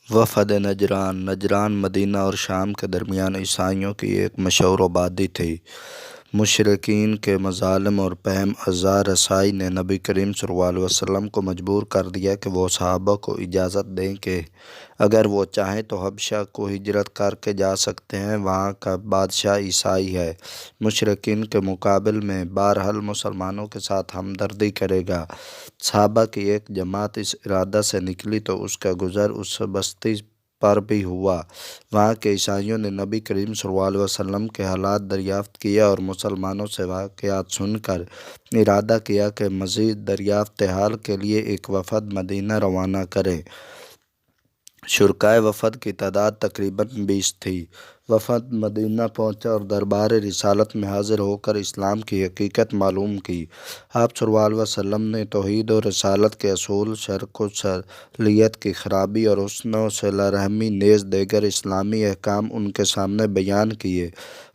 وفد نجران مدینہ اور شام کے درمیان عیسائیوں کی ایک مشہور آبادی تھی۔ مشرکین کے مظالم اور فہم آزار رسائی نے نبی کریم صلی اللہ علیہ وسلم کو مجبور کر دیا کہ وہ صحابہ کو اجازت دیں کہ اگر وہ چاہیں تو حبشہ کو ہجرت کر کے جا سکتے ہیں، وہاں کا بادشاہ عیسائی ہے، مشرکین کے مقابل میں بہرحال مسلمانوں کے ساتھ ہمدردی کرے گا۔ صحابہ کی ایک جماعت اس ارادہ سے نکلی تو اس کا گزر اس بستی پر بھی ہوا۔ وہاں کے عیسائیوں نے نبی کریم صلی اللہ علیہ وسلم کے حالات دریافت کیے اور مسلمانوں سے واقعات سن کر ارادہ کیا کہ مزید دریافت حال کے لیے ایک وفد مدینہ روانہ کریں۔ شرکائے وفد کی تعداد تقریباً 20 تھی۔ وفد مدینہ پہنچا اور دربار رسالت میں حاضر ہو کر اسلام کی حقیقت معلوم کی۔ آپ صلی اللہ علیہ وسلم نے توحید و رسالت کے اصول، شرک و شریعت کی خرابی اور حسن و صلہ رحمی نیز دیگر اسلامی احکام ان کے سامنے بیان کیے۔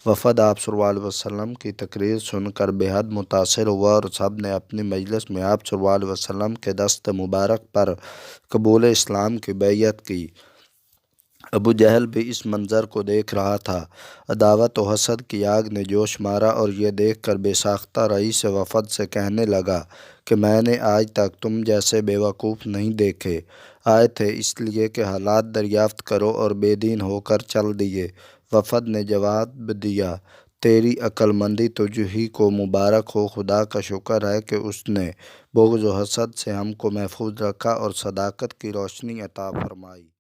وفد آپ صلی اللہ علیہ وسلم کی تقریر سن کر بے حد متاثر ہوا اور سب نے اپنی مجلس میں آپ صلی اللہ علیہ وسلم کے دست مبارک پر قبول اسلام کی بیعت کی۔ ابو جہل بھی اس منظر کو دیکھ رہا تھا۔ عداوت و حسد کی آگ نے جوش مارا اور یہ دیکھ کر بے ساختہ رئیس وفد سے کہنے لگا کہ میں نے آج تک تم جیسے بے وقوف نہیں دیکھے۔ آئے تھے اس لیے کہ حالات دریافت کرو اور بے دین ہو کر چل دیے۔ وفد نے جواب دیا، تیری عقل مندی تجھ ہی کو مبارک ہو، خدا کا شکر ہے کہ اس نے بغض و حسد سے ہم کو محفوظ رکھا اور صداقت کی روشنی عطا فرمائی۔